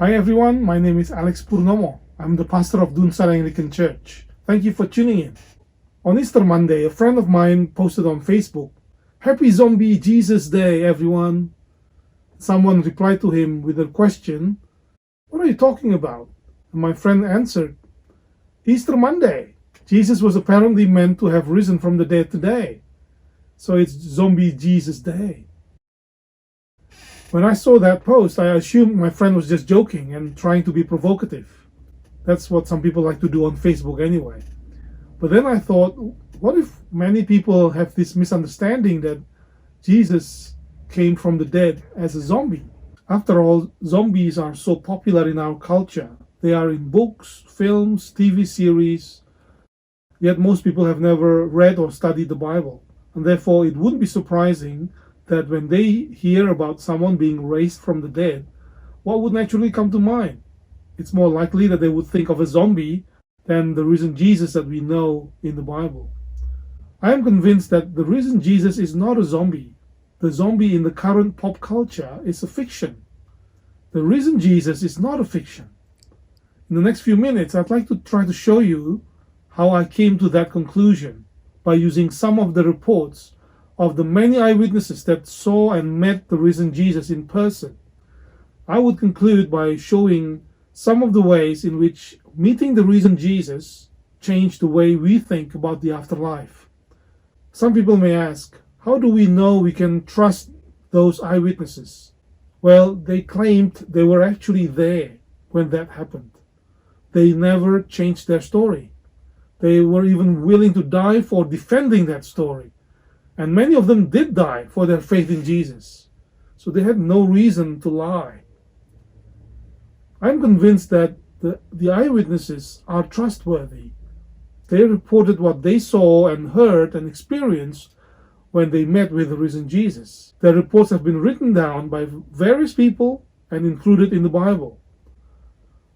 Hi everyone, my name is Alex Purnomo. I'm the pastor of Dunsara Anglican Church. Thank you for tuning in. On Easter Monday, a friend of mine posted on Facebook, "Happy Zombie Jesus Day, everyone." Someone replied to him with a question, "What are you talking about?" And my friend answered, "Easter Monday. Jesus was apparently meant to have risen from the dead today. So it's Zombie Jesus Day." When I saw that post, I assumed my friend was just joking and trying to be provocative. That's what some people like to do on Facebook anyway. But then I thought, what if many people have this misunderstanding that Jesus came from the dead as a zombie? After all, zombies are so popular in our culture. They are in books, films, TV series, yet most people have never read or studied the Bible. And therefore, it wouldn't be surprising that when they hear about someone being raised from the dead, what would naturally come to mind? It's more likely that they would think of a zombie than the risen Jesus that we know in the Bible. I am convinced that the risen Jesus is not a zombie. The zombie in the current pop culture is a fiction. The risen Jesus is not a fiction. In the next few minutes, I'd like to try to show you how I came to that conclusion by using some of the reports of the many eyewitnesses that saw and met the risen Jesus in person. I would conclude by showing some of the ways in which meeting the risen Jesus changed the way we think about the afterlife. Some people may ask, how do we know we can trust those eyewitnesses? Well, they claimed they were actually there when that happened. They never changed their story. They were even willing to die for defending that story. And many of them did die for their faith in Jesus. So they had no reason to lie. I'm convinced that the eyewitnesses are trustworthy. They reported what they saw and heard and experienced when they met with the risen Jesus. Their reports have been written down by various people and included in the Bible.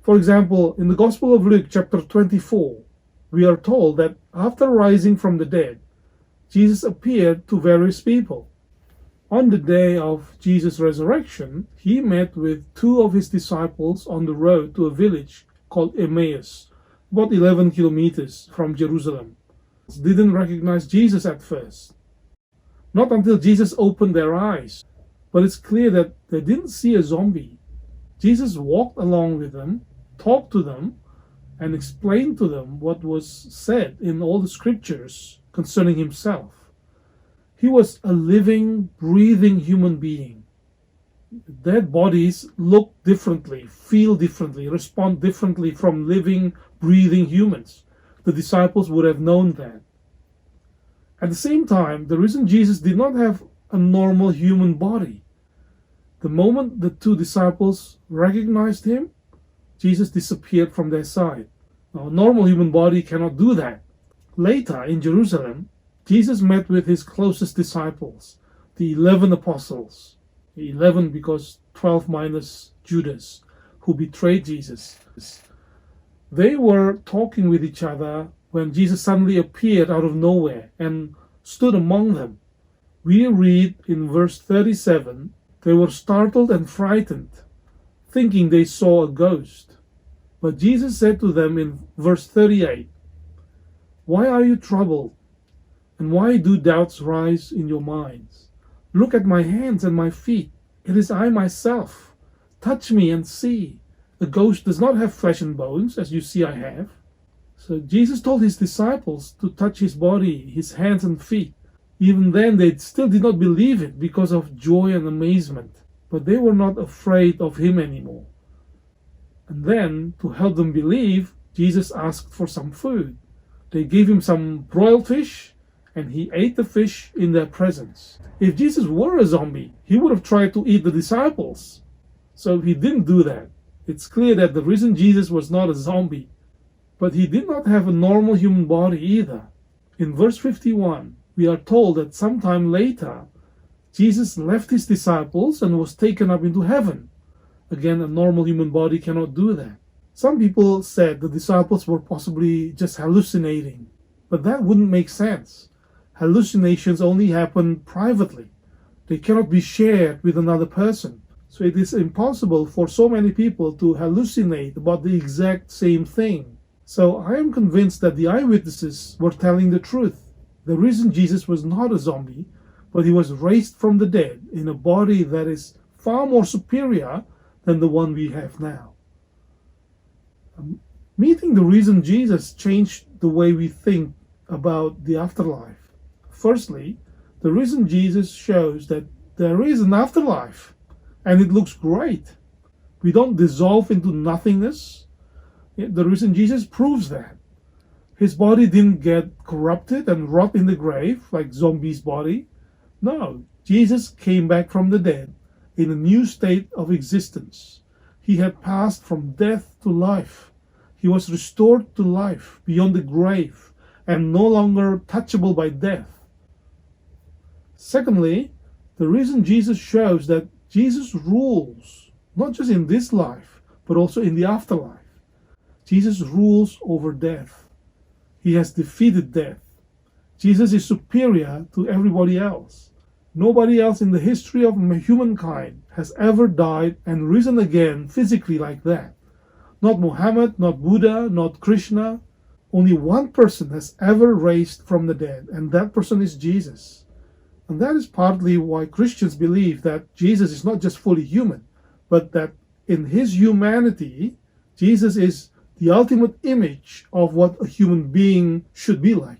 For example, in the Gospel of Luke chapter 24, we are told that after rising from the dead, Jesus appeared to various people. On the day of Jesus' resurrection, he met with two of his disciples on the road to a village called Emmaus, about 11 kilometers from Jerusalem. They didn't recognize Jesus at first. Not until Jesus opened their eyes. But it's clear that they didn't see a zombie. Jesus walked along with them, talked to them, and explained to them what was said in all the scriptures concerning himself. He was a living, breathing human being. Dead bodies look differently, feel differently, respond differently from living, breathing humans. The disciples would have known that. At the same time, the risen Jesus did not have a normal human body. The moment the two disciples recognized him, Jesus disappeared from their sight. Now, a normal human body cannot do that. Later, in Jerusalem, Jesus met with his closest disciples, the 11 apostles. 11 because 12 minus Judas, who betrayed Jesus. They were talking with each other when Jesus suddenly appeared out of nowhere and stood among them. We read in verse 37, they were startled and frightened, thinking they saw a ghost. But Jesus said to them in verse 38, "Why are you troubled? And why do doubts rise in your minds? Look at my hands and my feet. It is I myself. Touch me and see. A ghost does not have flesh and bones, as you see I have." So Jesus told his disciples to touch his body, his hands and feet. Even then, they still did not believe it because of joy and amazement. But they were not afraid of him anymore. And then, to help them believe, Jesus asked for some food. They gave him some broiled fish, and he ate the fish in their presence. If Jesus were a zombie, he would have tried to eat the disciples. So he didn't do that. It's clear that the risen Jesus was not a zombie. But he did not have a normal human body either. In verse 51, we are told that sometime later, Jesus left his disciples and was taken up into heaven. Again, a normal human body cannot do that. Some people said the disciples were possibly just hallucinating, but that wouldn't make sense. Hallucinations only happen privately. They cannot be shared with another person. So it is impossible for so many people to hallucinate about the exact same thing. So I am convinced that the eyewitnesses were telling the truth. The reason Jesus was not a zombie, but he was raised from the dead in a body that is far more superior than the one we have now. Meeting the reason Jesus changed the way we think about the afterlife. Firstly, the reason Jesus shows that there is an afterlife, and it looks great. We don't dissolve into nothingness. The reason Jesus proves that. His body didn't get corrupted and rot in the grave like zombies' body. No, Jesus came back from the dead in a new state of existence. He had passed from death to life. He was restored to life beyond the grave and no longer touchable by death. Secondly, the reason Jesus shows that Jesus rules, not just in this life, but also in the afterlife. Jesus rules over death. He has defeated death. Jesus is superior to everybody else. Nobody else in the history of humankind has ever died and risen again physically like that. Not Muhammad, not Buddha, not Krishna. Only one person has ever raised from the dead, and that person is Jesus. And that is partly why Christians believe that Jesus is not just fully human, but that in his humanity, Jesus is the ultimate image of what a human being should be like.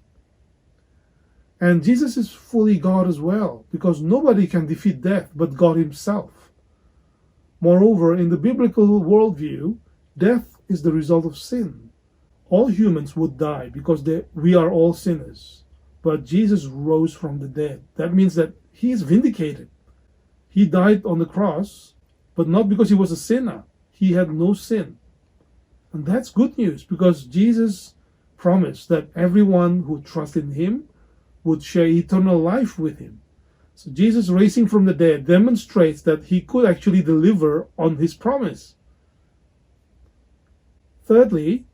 And Jesus is fully God as well, because nobody can defeat death but God himself. Moreover, in the biblical worldview, death is the result of sin. All humans would die because we are all sinners. But Jesus rose from the dead. That means that he is vindicated. He died on the cross, but not because he was a sinner. He had no sin. And that's good news, because Jesus promised that everyone who trusts in him would share eternal life with him. So Jesus raising from the dead demonstrates that he could actually deliver on his promise. Thirdly,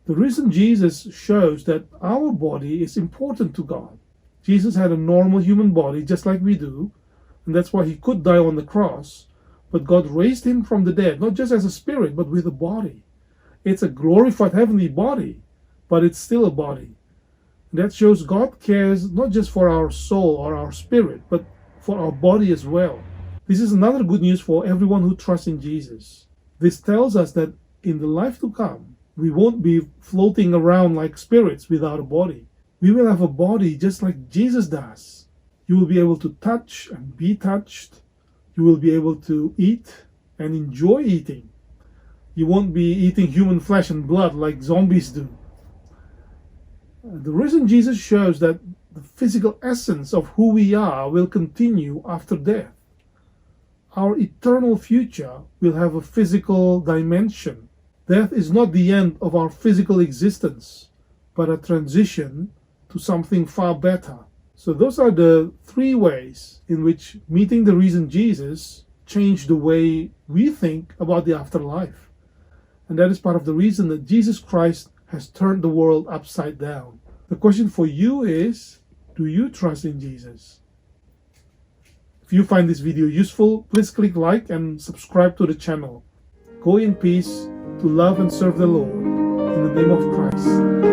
the reason Jesus shows that our body is important to God. Jesus had a normal human body just like we do, and that's why he could die on the cross, but God raised him from the dead, not just as a spirit, but with a body. It's a glorified heavenly body, but it's still a body. That shows God cares not just for our soul or our spirit, but for our body as well. This is another good news for everyone who trusts in Jesus. This tells us that in the life to come, we won't be floating around like spirits without a body. We will have a body just like Jesus does. You will be able to touch and be touched. You will be able to eat and enjoy eating. You won't be eating human flesh and blood like zombies do. The reason Jesus shows that the physical essence of who we are will continue after death. Our eternal future will have a physical dimension. Death is not the end of our physical existence, but a transition to something far better. So those are the three ways in which meeting the risen Jesus changed the way we think about the afterlife. And that is part of the reason that Jesus Christ has turned the world upside down. The question for you is, do you trust in Jesus? If you find this video useful, please click like and subscribe to the channel. Go in peace to love and serve the Lord in the name of Christ.